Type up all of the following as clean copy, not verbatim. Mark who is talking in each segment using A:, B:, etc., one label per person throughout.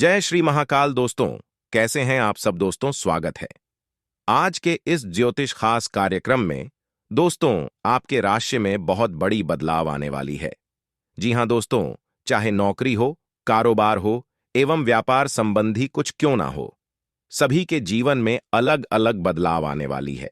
A: जय श्री महाकाल दोस्तों। कैसे हैं आप सब दोस्तों? स्वागत है आज के इस ज्योतिष खास कार्यक्रम में। दोस्तों, आपके राशि में बहुत बड़ी बदलाव आने वाली है। जी हां दोस्तों, चाहे नौकरी हो, कारोबार हो एवं व्यापार संबंधी कुछ क्यों ना हो, सभी के जीवन में अलग अलग बदलाव आने वाली है।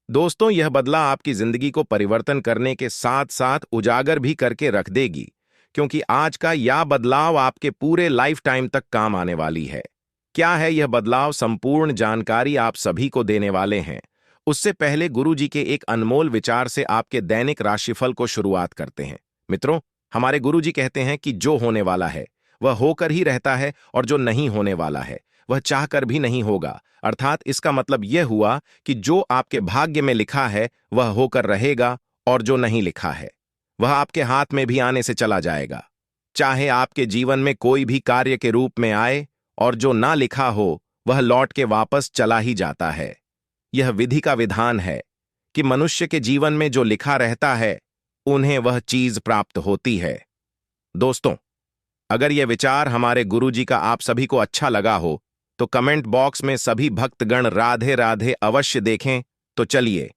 A: दोस्तों, यह बदलाव आपकी जिंदगी को परिवर्तन करने के साथ साथ उजागर भी करके रख देगी, क्योंकि आज का यह बदलाव आपके पूरे लाइफ टाइम तक काम आने वाली है। क्या है यह बदलाव? संपूर्ण जानकारी आप सभी को देने वाले हैं। उससे पहले गुरुजी के एक अनमोल विचार से आपके दैनिक राशिफल को शुरुआत करते हैं। मित्रों, हमारे गुरुजी कहते हैं कि जो होने वाला है वह होकर ही रहता है, और जो नहीं होने वाला है वह चाहकर भी नहीं होगा। अर्थात इसका मतलब यह हुआ कि जो आपके भाग्य में लिखा है वह होकर रहेगा, और जो नहीं लिखा है वह आपके हाथ में भी आने से चला जाएगा। चाहे आपके जीवन में कोई भी कार्य के रूप में आए, और जो ना लिखा हो वह लौट के वापस चला ही जाता है। यह विधि का विधान है कि मनुष्य के जीवन में जो लिखा रहता है उन्हें वह चीज प्राप्त होती है। दोस्तों, अगर यह विचार हमारे गुरुजी का आप सभी को अच्छा लगा हो तो कमेंट बॉक्स में सभी भक्तगण राधे राधे अवश्य देखें। तो चलिए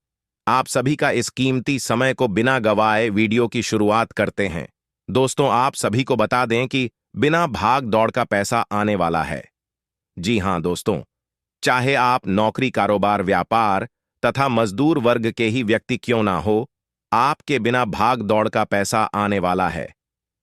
A: आप सभी का इस कीमती समय को बिना गवाए वीडियो की शुरुआत करते हैं। दोस्तों, आप सभी को बता दें कि बिना भाग दौड़ का पैसा आने वाला है। जी हां दोस्तों, चाहे आप नौकरी, कारोबार, व्यापार तथा मजदूर वर्ग के ही व्यक्ति क्यों ना हो, आपके बिना भाग दौड़ का पैसा आने वाला है।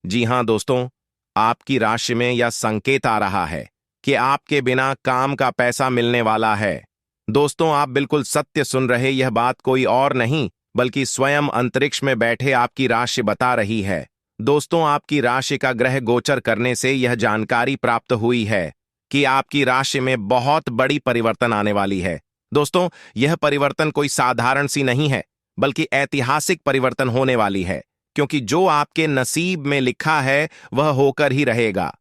A: जी हां दोस्तों, आपकी राशि में यह संकेत आ रहा है कि आपके बिना काम का पैसा मिलने वाला है। दोस्तों, आप बिल्कुल सत्य सुन रहे। यह बात कोई और नहीं बल्कि स्वयं अंतरिक्ष में बैठे आपकी राशि बता रही है। दोस्तों, आपकी राशि का ग्रह गोचर करने से यह जानकारी प्राप्त हुई है कि आपकी राशि में बहुत बड़ी परिवर्तन आने वाली है। दोस्तों, यह परिवर्तन कोई साधारण सी नहीं है बल्कि ऐतिहासिक परिवर्तन होने वाली है, क्योंकि जो आपके नसीब में लिखा है वह होकर ही रहेगा।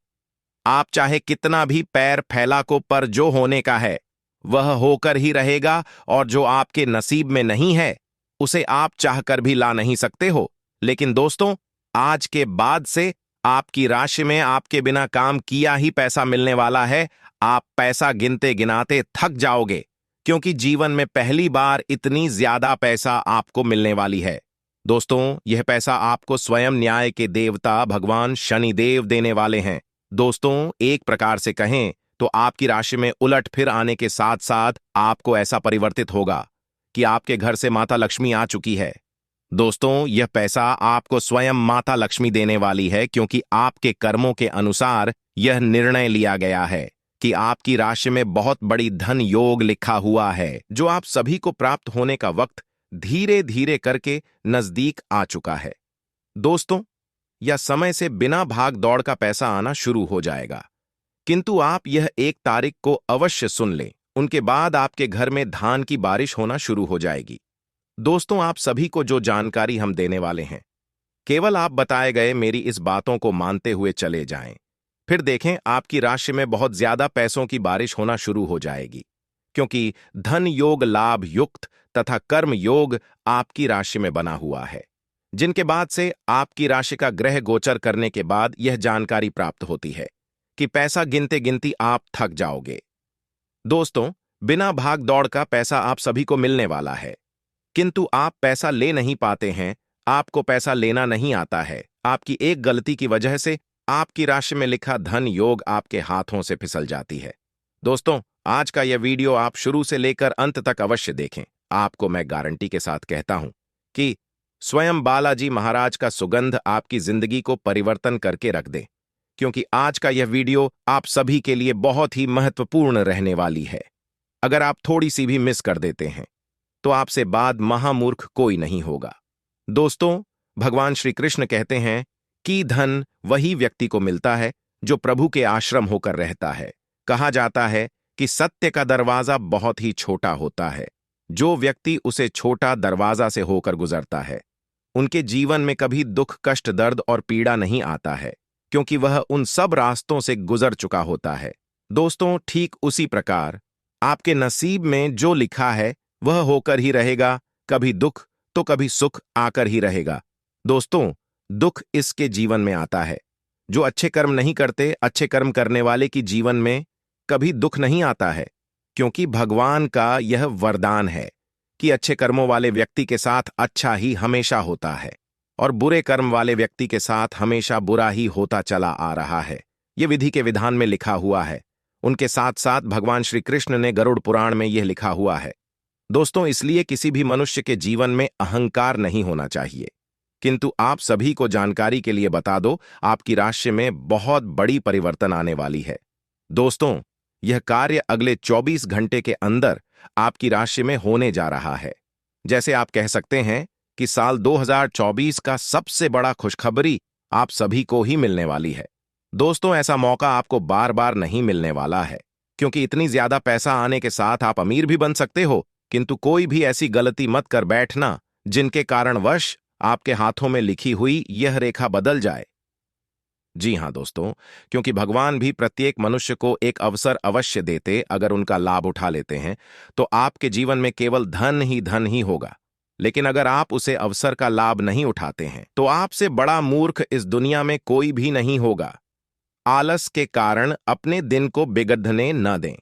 A: आप चाहे कितना भी पैर फैला को, पर जो होने का है वह होकर ही रहेगा, और जो आपके नसीब में नहीं है उसे आप चाहकर भी ला नहीं सकते हो। लेकिन दोस्तों, आज के बाद से आपकी राशि में आपके बिना काम किया ही पैसा मिलने वाला है। आप पैसा गिनते गिनाते थक जाओगे, क्योंकि जीवन में पहली बार इतनी ज्यादा पैसा आपको मिलने वाली है। दोस्तों, यह पैसा आपको स्वयं न्याय के देवता भगवान शनिदेव देने वाले हैं। दोस्तों, एक प्रकार से कहें तो आपकी राशि में उलट फिर आने के साथ साथ आपको ऐसा परिवर्तित होगा कि आपके घर से माता लक्ष्मी आ चुकी है। दोस्तों, यह पैसा आपको स्वयं माता लक्ष्मी देने वाली है, क्योंकि आपके कर्मों के अनुसार यह निर्णय लिया गया है कि आपकी राशि में बहुत बड़ी धन योग लिखा हुआ है, जो आप सभी को प्राप्त होने का वक्त धीरे धीरे करके नजदीक आ चुका है। दोस्तों, यह समय से बिना भाग दौड़ का पैसा आना शुरू हो जाएगा, किंतु आप यह 1 तारीख को अवश्य सुन लें। उनके बाद आपके घर में धान की बारिश होना शुरू हो जाएगी। दोस्तों, आप सभी को जो जानकारी हम देने वाले हैं, केवल आप बताए गए मेरी इस बातों को मानते हुए चले जाएं। फिर देखें आपकी राशि में बहुत ज्यादा पैसों की बारिश होना शुरू हो जाएगी, क्योंकि धन योग, लाभ युक्त तथा कर्म योग आपकी राशि में बना हुआ है, जिनके बाद से आपकी राशि का ग्रह गोचर करने के बाद यह जानकारी प्राप्त होती है कि पैसा गिनते गिनती आप थक जाओगे। दोस्तों, बिना भाग दौड़ का पैसा आप सभी को मिलने वाला है, किंतु आप पैसा ले नहीं पाते हैं। आपको पैसा लेना नहीं आता है। आपकी एक गलती की वजह से आपकी राशि में लिखा धन योग आपके हाथों से फिसल जाती है। दोस्तों, आज का यह वीडियो आप शुरू से लेकर अंत तक अवश्य देखें। आपको मैं गारंटी के साथ कहता हूं कि स्वयं बालाजी महाराज का सुगंध आपकी जिंदगी को परिवर्तन करके रख दे, क्योंकि आज का यह वीडियो आप सभी के लिए बहुत ही महत्वपूर्ण रहने वाली है। अगर आप थोड़ी सी भी मिस कर देते हैं तो आपसे बाद महामूर्ख कोई नहीं होगा। दोस्तों, भगवान श्री कृष्ण कहते हैं कि धन वही व्यक्ति को मिलता है जो प्रभु के आश्रम होकर रहता है। कहा जाता है कि सत्य का दरवाजा बहुत ही छोटा होता है। जो व्यक्ति उसे छोटा दरवाजा से होकर गुजरता है, उनके जीवन में कभी दुख, कष्ट, दर्द और पीड़ा नहीं आता है, क्योंकि वह उन सब रास्तों से गुजर चुका होता है। दोस्तों, ठीक उसी प्रकार आपके नसीब में जो लिखा है वह होकर ही रहेगा। कभी दुख तो कभी सुख आकर ही रहेगा। दोस्तों, दुख इसके जीवन में आता है जो अच्छे कर्म नहीं करते, अच्छे कर्म करने वाले की जीवन में कभी दुख नहीं आता है, क्योंकि भगवान का यह वरदान है कि अच्छे कर्मों वाले व्यक्ति के साथ अच्छा ही हमेशा होता है और बुरे कर्म वाले व्यक्ति के साथ हमेशा बुरा ही होता चला आ रहा है। यह विधि के विधान में लिखा हुआ है। उनके साथ साथ भगवान श्री कृष्ण ने गरुड़ पुराण में यह लिखा हुआ है। दोस्तों, इसलिए किसी भी मनुष्य के जीवन में अहंकार नहीं होना चाहिए। किंतु आप सभी को जानकारी के लिए बता दो, आपकी राशि में बहुत बड़ी परिवर्तन आने वाली है। दोस्तों, यह कार्य अगले 24 घंटे के अंदर आपकी राशि में होने जा रहा है। जैसे आप कह सकते हैं कि साल 2024 का सबसे बड़ा खुशखबरी आप सभी को ही मिलने वाली है। दोस्तों, ऐसा मौका आपको बार बार नहीं मिलने वाला है, क्योंकि इतनी ज्यादा पैसा आने के साथ आप अमीर भी बन सकते हो। किंतु कोई भी ऐसी गलती मत कर बैठना जिनके कारणवश आपके हाथों में लिखी हुई यह रेखा बदल जाए। जी हां दोस्तों, क्योंकि भगवान भी प्रत्येक मनुष्य को एक अवसर अवश्य देते, अगर उनका लाभ उठा लेते हैं तो आपके जीवन में केवल धन ही होगा। लेकिन अगर आप उसे अवसर का लाभ नहीं उठाते हैं तो आपसे बड़ा मूर्ख इस दुनिया में कोई भी नहीं होगा। आलस के कारण अपने दिन को बिगड़ने न दें।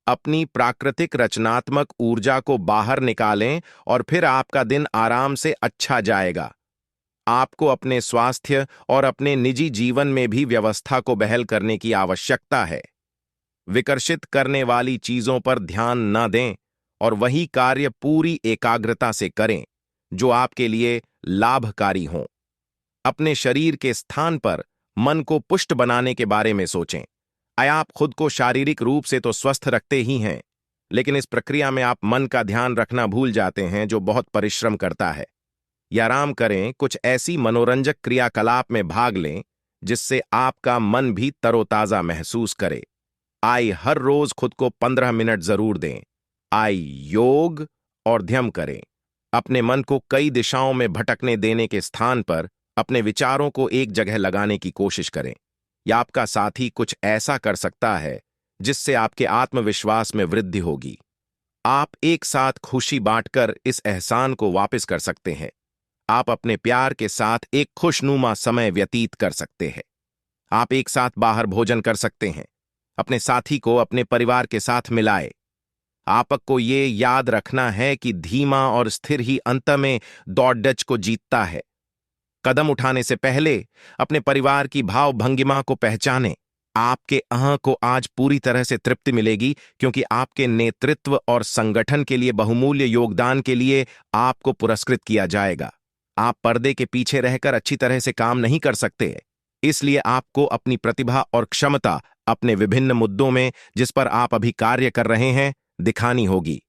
A: अपनी प्राकृतिक रचनात्मक ऊर्जा को बाहर निकालें और फिर आपका दिन आराम से अच्छा जाएगा। आपको अपने स्वास्थ्य और अपने निजी जीवन में भी व्यवस्था को बहाल करने की आवश्यकता है। विकर्षित करने वाली चीजों पर ध्यान न दें और वही कार्य पूरी एकाग्रता से करें जो आपके लिए लाभकारी हों। अपने शरीर के स्थान पर मन को पुष्ट बनाने के बारे में सोचें। आप खुद को शारीरिक रूप से तो स्वस्थ रखते ही हैं, लेकिन इस प्रक्रिया में आप मन का ध्यान रखना भूल जाते हैं, जो बहुत परिश्रम करता है। या आराम करें, कुछ ऐसी मनोरंजक क्रियाकलाप में भाग लें जिससे आपका मन भी तरोताजा महसूस करे। हर रोज खुद को 15 मिनट जरूर दें। योग और ध्यान करें। अपने मन को कई दिशाओं में भटकने देने के स्थान पर अपने विचारों को एक जगह लगाने की कोशिश करें। या आपका साथी कुछ ऐसा कर सकता है जिससे आपके आत्मविश्वास में वृद्धि होगी। आप एक साथ खुशी बांटकर इस एहसान को वापस कर सकते हैं। आप अपने प्यार के साथ एक खुशनुमा समय व्यतीत कर सकते हैं। आप एक साथ बाहर भोजन कर सकते हैं। अपने साथी को अपने परिवार के साथ मिलाए। आपको ये याद रखना है कि धीमा और स्थिर ही अंत में दौड़ को जीतता है। कदम उठाने से पहले अपने परिवार की भाव भंगिमा को पहचानें। आपके अहं को आज पूरी तरह से तृप्ति मिलेगी, क्योंकि आपके नेतृत्व और संगठन के लिए बहुमूल्य योगदान के लिए आपको पुरस्कृत किया जाएगा। आप पर्दे के पीछे रहकर अच्छी तरह से काम नहीं कर सकते, इसलिए आपको अपनी प्रतिभा और क्षमता अपने विभिन्न मुद्दों में जिस पर आप अभी कार्य कर रहे हैं दिखानी होगी।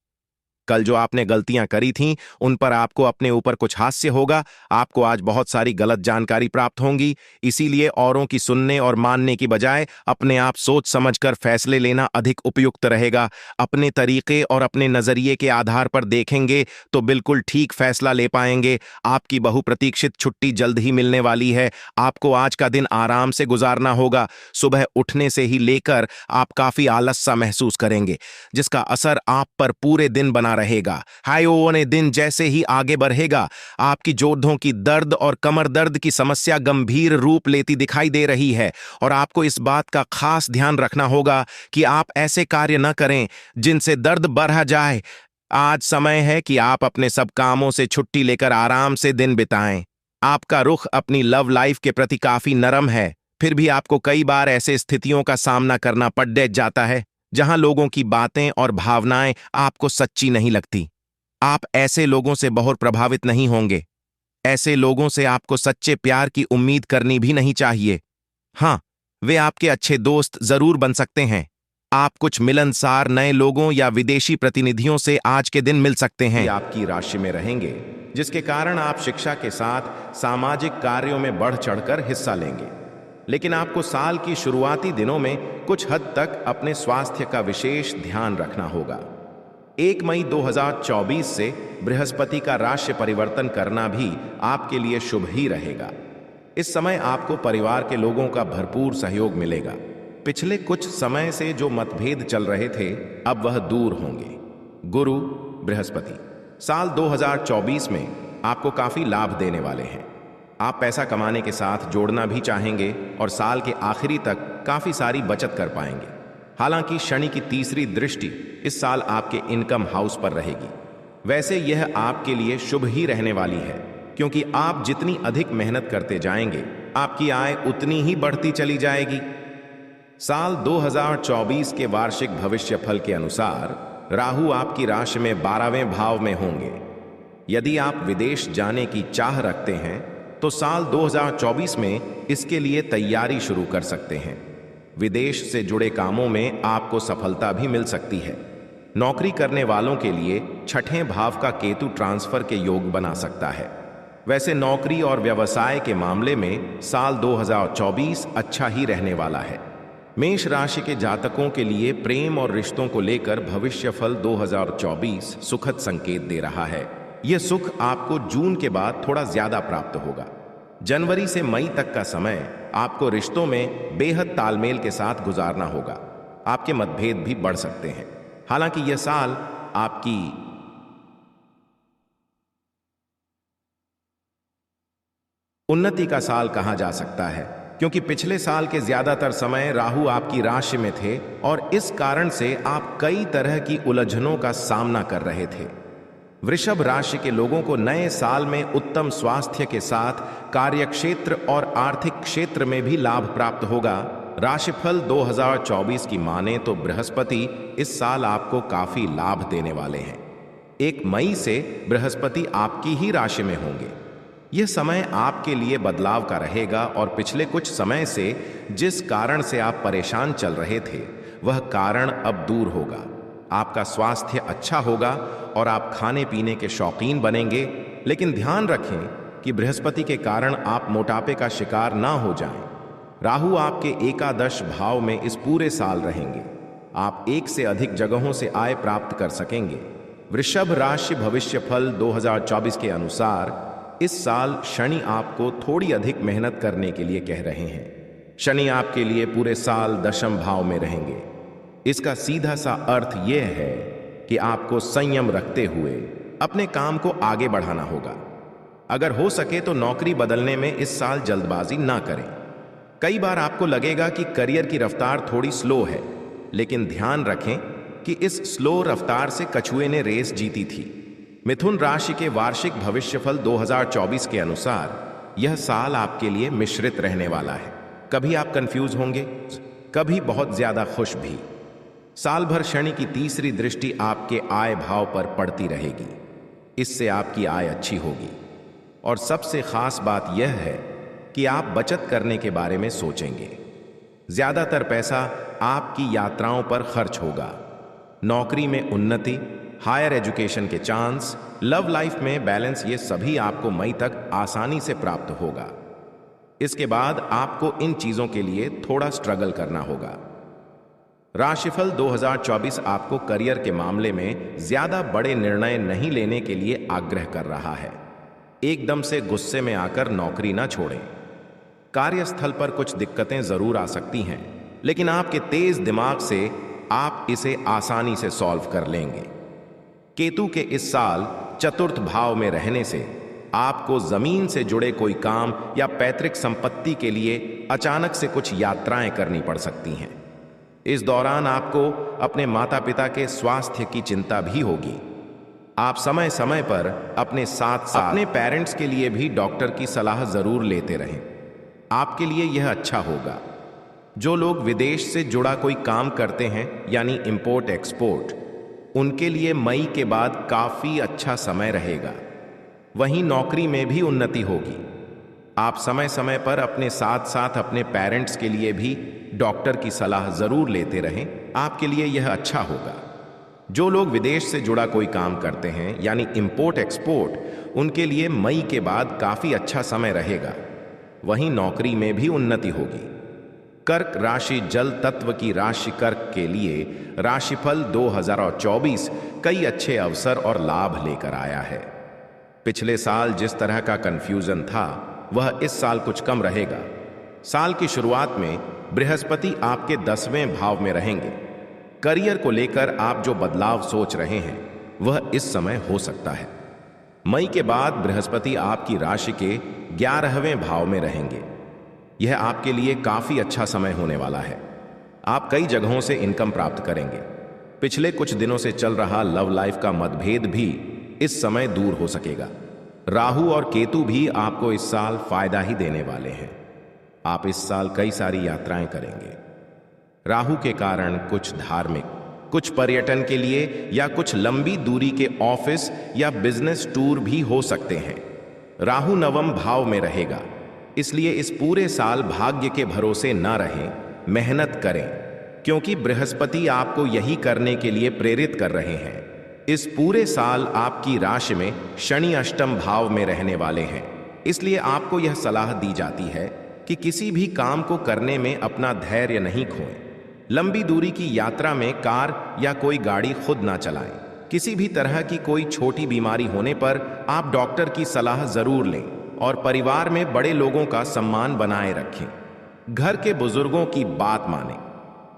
A: कल जो आपने गलतियां करी थीं उन पर आपको अपने ऊपर कुछ हास्य होगा। आपको आज बहुत सारी गलत जानकारी प्राप्त होंगी, इसीलिए औरों की सुनने और मानने की बजाय अपने आप सोच समझकर फैसले लेना अधिक उपयुक्त रहेगा। अपने तरीके और अपने नजरिए के आधार पर देखेंगे तो बिल्कुल ठीक फैसला ले पाएंगे। आपकी बहुप्रतीक्षित छुट्टी जल्द ही मिलने वाली है। आपको आज का दिन आराम से गुजारना होगा। सुबह उठने से ही लेकर आप काफी आलस सा महसूस करेंगे, जिसका असर आप पर पूरे दिन बना रहेगा। ने दिन जैसे ही आगे बढ़ेगा, आपकी जोड़ों की दर्द और कमर दर्द की समस्या गंभीर रूप लेती दिखाई दे रही है और आपको इस बात का खास ध्यान रखना होगा कि आप ऐसे कार्य न करें जिनसे दर्द बढ़ जाए। आज समय है कि आप अपने सब कामों से छुट्टी लेकर आराम से दिन बिताएं। आपका रुख अपनी लव लाइफ के प्रति काफी नरम है, फिर भी आपको कई बार ऐसे स्थितियों का सामना करना पड़ जाता है जहां लोगों की बातें और भावनाएं आपको सच्ची नहीं लगती। आप ऐसे लोगों से बहुत प्रभावित नहीं होंगे। ऐसे लोगों से आपको सच्चे प्यार की उम्मीद करनी भी नहीं चाहिए। हाँ, वे आपके अच्छे दोस्त जरूर बन सकते हैं। आप कुछ मिलनसार नए लोगों या विदेशी प्रतिनिधियों से आज के दिन मिल सकते हैं। आपकी राशि में रहेंगे, जिसके कारण आप शिक्षा के साथ सामाजिक कार्यों में बढ़ चढ़कर हिस्सा लेंगे। लेकिन आपको साल की शुरुआती दिनों में कुछ हद तक अपने स्वास्थ्य का विशेष ध्यान रखना होगा। 1 मई 2024 से बृहस्पति का राशि परिवर्तन करना भी आपके लिए शुभ ही रहेगा। इस समय आपको परिवार के लोगों का भरपूर सहयोग मिलेगा। पिछले कुछ समय से जो मतभेद चल रहे थे, अब वह दूर होंगे। गुरु बृहस्पति साल 2024 में आपको काफी लाभ देने वाले हैं। आप पैसा कमाने के साथ जोड़ना भी चाहेंगे और साल के आखिरी तक काफी सारी बचत कर पाएंगे। हालांकि शनि की तीसरी दृष्टि इस साल आपके इनकम हाउस पर रहेगी। वैसे यह आपके लिए शुभ ही रहने वाली है, क्योंकि आप जितनी अधिक मेहनत करते जाएंगे आपकी आय उतनी ही बढ़ती चली जाएगी। साल 2024 के वार्षिक भविष्यफल के अनुसार राहु आपकी राशि में 12वें भाव में होंगे। यदि आप विदेश जाने की चाह रखते हैं तो साल 2024 में इसके लिए तैयारी शुरू कर सकते हैं। विदेश से जुड़े कामों में आपको सफलता भी मिल सकती है। नौकरी करने वालों के लिए छठे भाव का केतु ट्रांसफर के योग बना सकता है। वैसे नौकरी और व्यवसाय के मामले में साल 2024 अच्छा ही रहने वाला है। मेष राशि के जातकों के लिए प्रेम और रिश्तों को लेकर भविष्यफल 2024 सुखद संकेत दे रहा है। यह सुख आपको जून के बाद थोड़ा ज्यादा प्राप्त होगा। जनवरी से मई तक का समय आपको रिश्तों में बेहद तालमेल के साथ गुजारना होगा। आपके मतभेद भी बढ़ सकते हैं। हालांकि यह साल आपकी उन्नति का साल कहा जा सकता है, क्योंकि पिछले साल के ज्यादातर समय राहु आपकी राशि में थे और इस कारण से आप कई तरह की उलझनों का सामना कर रहे थे। वृषभ राशि के लोगों को नए साल में उत्तम स्वास्थ्य के साथ कार्यक्षेत्र और आर्थिक क्षेत्र में भी लाभ प्राप्त होगा। राशिफल 2024 की माने तो बृहस्पति इस साल आपको काफी लाभ देने वाले हैं। 1 मई से बृहस्पति आपकी ही राशि में होंगे। यह समय आपके लिए बदलाव का रहेगा और पिछले कुछ समय से जिस कारण से आप परेशान चल रहे थे वह कारण अब दूर होगा। आपका स्वास्थ्य अच्छा होगा और आप खाने पीने के शौकीन बनेंगे, लेकिन ध्यान रखें कि बृहस्पति के कारण आप मोटापे का शिकार ना हो जाएं। राहु आपके एकादश भाव में इस पूरे साल रहेंगे। आप एक से अधिक जगहों से आय प्राप्त कर सकेंगे। वृषभ राशि भविष्यफल 2024 के अनुसार इस साल शनि आपको थोड़ी अधिक मेहनत करने के लिए कह रहे हैं। शनि आपके लिए पूरे साल दशम भाव में रहेंगे। इसका सीधा सा अर्थ यह है कि आपको संयम रखते हुए अपने काम को आगे बढ़ाना होगा। अगर हो सके तो नौकरी बदलने में इस साल जल्दबाजी ना करें। कई बार आपको लगेगा कि करियर की रफ्तार थोड़ी स्लो है, लेकिन ध्यान रखें कि इस स्लो रफ्तार से कछुए ने रेस जीती थी। मिथुन राशि के वार्षिक भविष्यफल 2024 के अनुसार यह साल आपके लिए मिश्रित रहने वाला है। कभी आप कंफ्यूज होंगे, कभी बहुत ज्यादा खुश भी। साल भर शनि की तीसरी दृष्टि आपके आय भाव पर पड़ती रहेगी। इससे आपकी आय अच्छी होगी और सबसे खास बात यह है कि आप बचत करने के बारे में सोचेंगे। ज्यादातर पैसा आपकी यात्राओं पर खर्च होगा। नौकरी में उन्नति, हायर एजुकेशन के चांस, लव लाइफ में बैलेंस, ये सभी आपको मई तक आसानी से प्राप्त होगा। इसके बाद आपको इन चीजों के लिए थोड़ा स्ट्रगल करना होगा। राशिफल 2024 आपको करियर के मामले में ज्यादा बड़े निर्णय नहीं लेने के लिए आग्रह कर रहा है। एकदम से गुस्से में आकर नौकरी ना छोड़ें। कार्यस्थल पर कुछ दिक्कतें जरूर आ सकती हैं, लेकिन आपके तेज दिमाग से आप इसे आसानी से सॉल्व कर लेंगे। केतु के इस साल चतुर्थ भाव में रहने से आपको जमीन से जुड़े कोई काम या पैतृक संपत्ति के लिए अचानक से कुछ यात्राएं करनी पड़ सकती हैं। इस दौरान आपको अपने माता पिता के स्वास्थ्य की चिंता भी होगी। आप समय समय पर अपने साथ साथ अपने पेरेंट्स के लिए भी डॉक्टर की सलाह जरूर लेते रहें। आपके लिए यह अच्छा होगा। जो लोग विदेश से जुड़ा कोई काम करते हैं यानी इंपोर्ट एक्सपोर्ट, उनके लिए मई के बाद काफी अच्छा समय रहेगा। वहीं नौकरी में भी उन्नति होगी। आप समय समय पर अपने साथ साथ अपने पेरेंट्स के लिए भी डॉक्टर की सलाह जरूर लेते रहें। आपके लिए यह अच्छा होगा। जो लोग विदेश से जुड़ा कोई काम करते हैं यानी इंपोर्ट एक्सपोर्ट, उनके लिए मई के बाद काफी अच्छा समय रहेगा। वहीं नौकरी में भी उन्नति होगी। कर्क राशि जल तत्व की राशि कर्क के लिए राशिफल 2024 कई अच्छे अवसर और लाभ लेकर आया है। पिछले साल जिस तरह का कंफ्यूजन था वह इस साल कुछ कम रहेगा। साल की शुरुआत में बृहस्पति आपके 10वें भाव में रहेंगे। करियर को लेकर आप जो बदलाव सोच रहे हैं वह इस समय हो सकता है। मई के बाद बृहस्पति आपकी राशि के 11वें भाव में रहेंगे। यह आपके लिए काफी अच्छा समय होने वाला है। आप कई जगहों से इनकम प्राप्त करेंगे। पिछले कुछ दिनों से चल रहा लव लाइफ का मतभेद भी इस समय दूर हो सकेगा। राहु और केतु भी आपको इस साल फायदा ही देने वाले हैं। आप इस साल कई सारी यात्राएं करेंगे। राहु के कारण कुछ धार्मिक, कुछ पर्यटन के लिए या कुछ लंबी दूरी के ऑफिस या बिजनेस टूर भी हो सकते हैं। राहु नवम भाव में रहेगा, इसलिए इस पूरे साल भाग्य के भरोसे न रहें, मेहनत करें, क्योंकि बृहस्पति आपको यही करने के लिए प्रेरित कर रहे हैं। इस पूरे साल आपकी राशि में शनि अष्टम भाव में रहने वाले हैं, इसलिए आपको यह सलाह दी जाती है कि किसी भी काम को करने में अपना धैर्य नहीं खोएं। लंबी दूरी की यात्रा में कार या कोई गाड़ी खुद ना चलाएं। किसी भी तरह की कोई छोटी बीमारी होने पर आप डॉक्टर की सलाह जरूर लें और परिवार में बड़े लोगों का सम्मान बनाए रखें। घर के बुजुर्गों की बात मानें।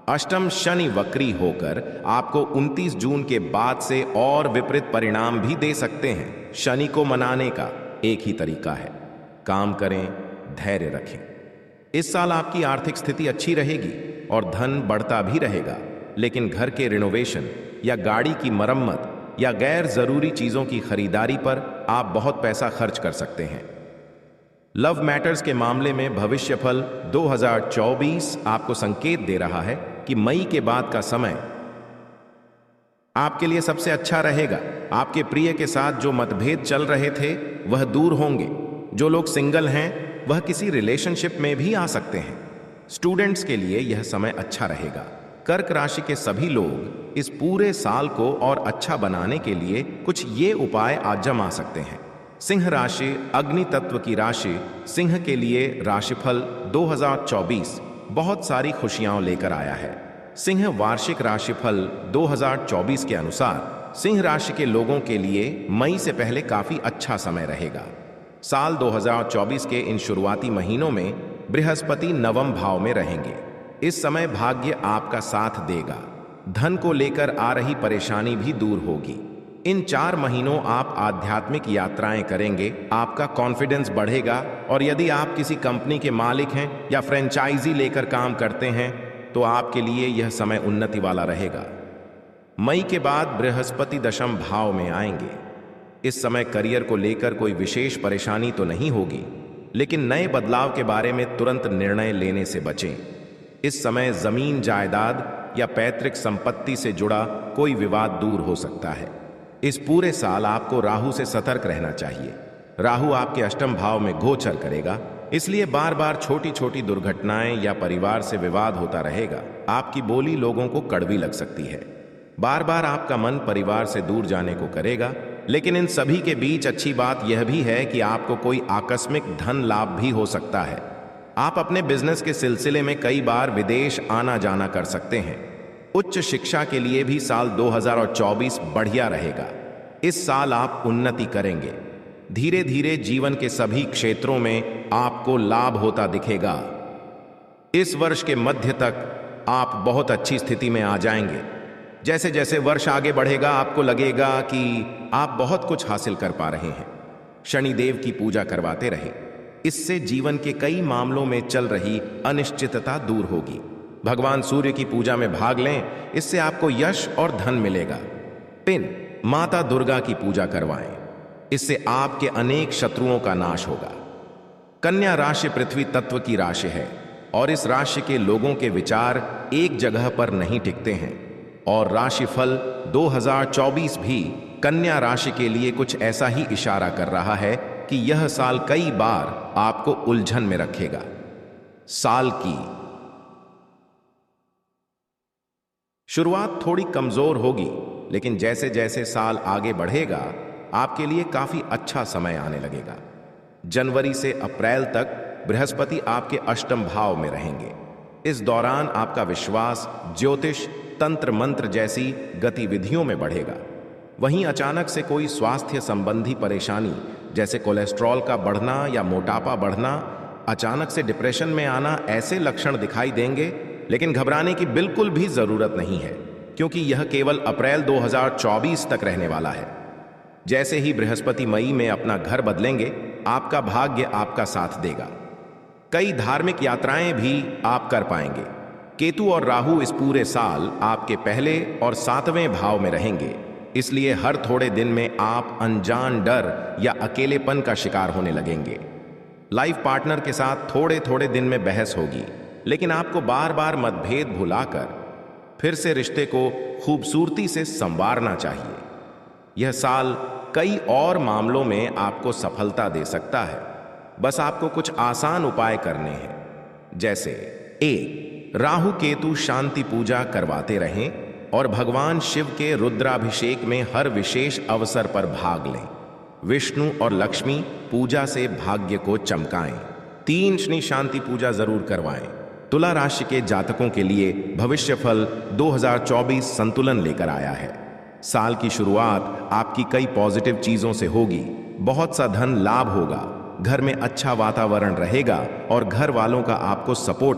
A: अष्टम शनि वक्री होकर आपको 29 जून के बाद से और विपरीत परिणाम भी दे सकते हैं। शनि को मनाने का एक ही तरीका है, काम करें, धैर्य रखें। इस साल आपकी आर्थिक स्थिति अच्छी रहेगी और धन बढ़ता भी रहेगा, लेकिन घर के रिनोवेशन या गाड़ी की मरम्मत या गैर जरूरी चीजों की खरीदारी पर आप बहुत पैसा खर्च कर सकते हैं। लव मैटर्स के मामले में भविष्यफल 2024 आपको संकेत दे रहा है कि मई के बाद का समय आपके लिए सबसे अच्छा रहेगा। आपके प्रिय के साथ जो मतभेद चल रहे थे वह दूर होंगे। जो लोग सिंगल हैं वह किसी रिलेशनशिप में भी आ सकते हैं। स्टूडेंट्स के लिए यह समय अच्छा रहेगा। कर्क राशि के सभी लोग इस पूरे साल को और अच्छा बनाने के लिए कुछ ये उपाय आजमा सकते हैं। सिंह राशि अग्नि तत्व की राशि, सिंह के लिए राशिफल 2024 बहुत सारी खुशियां लेकर आया है। सिंह वार्षिक राशिफल 2024 के अनुसार सिंह राशि के लोगों के लिए मई से पहले काफी अच्छा समय रहेगा। साल 2024 के इन शुरुआती महीनों में बृहस्पति नवम भाव में रहेंगे। इस समय भाग्य आपका साथ देगा। धन को लेकर आ रही परेशानी भी दूर होगी। इन 4 महीनों आप आध्यात्मिक यात्राएं करेंगे, आपका कॉन्फिडेंस बढ़ेगा और यदि आप किसी कंपनी के मालिक हैं या फ्रेंचाइजी लेकर काम करते हैं तो आपके लिए यह समय उन्नति वाला रहेगा। मई के बाद बृहस्पति दशम भाव में आएंगे। इस समय करियर को लेकर कोई विशेष परेशानी तो नहीं होगी, लेकिन नए बदलाव के बारे में तुरंत निर्णय लेने से बचें। इस समय जमीन जायदाद या पैतृक संपत्ति से जुड़ा कोई विवाद दूर हो सकता है। इस पूरे साल आपको राहु से सतर्क रहना चाहिए। राहु आपके अष्टम भाव में गोचर करेगा, इसलिए बार बार छोटी छोटी दुर्घटनाएं या परिवार से विवाद होता रहेगा। आपकी बोली लोगों को कड़वी लग सकती है। बार बार आपका मन परिवार से दूर जाने को करेगा, लेकिन इन सभी के बीच अच्छी बात यह भी है कि आपको कोई आकस्मिक धन लाभ भी हो सकता है। आप अपने बिजनेस के सिलसिले में कई बार विदेश आना जाना कर सकते हैं। उच्च शिक्षा के लिए भी साल 2024 बढ़िया रहेगा। इस साल आप उन्नति करेंगे। धीरे धीरे जीवन के सभी क्षेत्रों में आपको लाभ होता दिखेगा। इस वर्ष के मध्य तक आप बहुत अच्छी स्थिति में आ जाएंगे। जैसे जैसे वर्ष आगे बढ़ेगा आपको लगेगा कि आप बहुत कुछ हासिल कर पा रहे हैं। शनिदेव की पूजा करवाते रहे, इससे जीवन के कई मामलों में चल रही अनिश्चितता दूर होगी। भगवान सूर्य की पूजा में भाग लें, इससे आपको यश और धन मिलेगा। पिन माता दुर्गा की पूजा करवाएं, इससे आपके अनेक शत्रुओं का नाश होगा। कन्या राशि पृथ्वी तत्व की राशि है और इस राशि के लोगों के विचार एक जगह पर नहीं टिकते हैं और राशिफल 2024 भी कन्या राशि के लिए कुछ ऐसा ही इशारा कर रहा है कि यह साल कई बार आपको उलझन में रखेगा। साल की शुरुआत थोड़ी कमजोर होगी, लेकिन जैसे जैसे साल आगे बढ़ेगा आपके लिए काफी अच्छा समय आने लगेगा। जनवरी से अप्रैल तक बृहस्पति आपके अष्टम भाव में रहेंगे। इस दौरान आपका विश्वास ज्योतिष, तंत्र मंत्र जैसी गतिविधियों में बढ़ेगा। वहीं अचानक से कोई स्वास्थ्य संबंधी परेशानी जैसे कोलेस्ट्रॉल का बढ़ना या मोटापा बढ़ना, अचानक से डिप्रेशन में आना, ऐसे लक्षण दिखाई देंगे, लेकिन घबराने की बिल्कुल भी जरूरत नहीं है, क्योंकि यह केवल अप्रैल 2024 तक रहने वाला है। जैसे ही बृहस्पति मई में अपना घर बदलेंगे, आपका भाग्य आपका साथ देगा। कई धार्मिक यात्राएं भी आप कर पाएंगे। केतु और राहु इस पूरे साल आपके पहले और 7वें भाव में रहेंगे, इसलिए हर थोड़े दिन में आप अनजान डर या अकेलेपन का शिकार होने लगेंगे। लाइफ पार्टनर के साथ थोड़े थोड़े दिन में बहस होगी, लेकिन आपको बार बार मतभेद भुलाकर फिर से रिश्ते को खूबसूरती से संवारना चाहिए। यह साल कई और मामलों में आपको सफलता दे सकता है, बस आपको कुछ आसान उपाय करने हैं। जैसे 1. राहु केतु शांति पूजा करवाते रहें और भगवान शिव के रुद्राभिषेक में हर विशेष अवसर पर भाग लें। विष्णु और लक्ष्मी पूजा से भाग्य को चमकाएं। 3. शनि शांति पूजा जरूर करवाएं। तुला राशि के जातकों के लिए भविष्यफल 2024 संतुलन लेकर आया है। साल की शुरुआत आपकी कई पॉजिटिव चीजों से होगी। बहुत सा धन लाभ होगा, घर में अच्छा वातावरण रहेगा और घर वालों का आपको सपोर्ट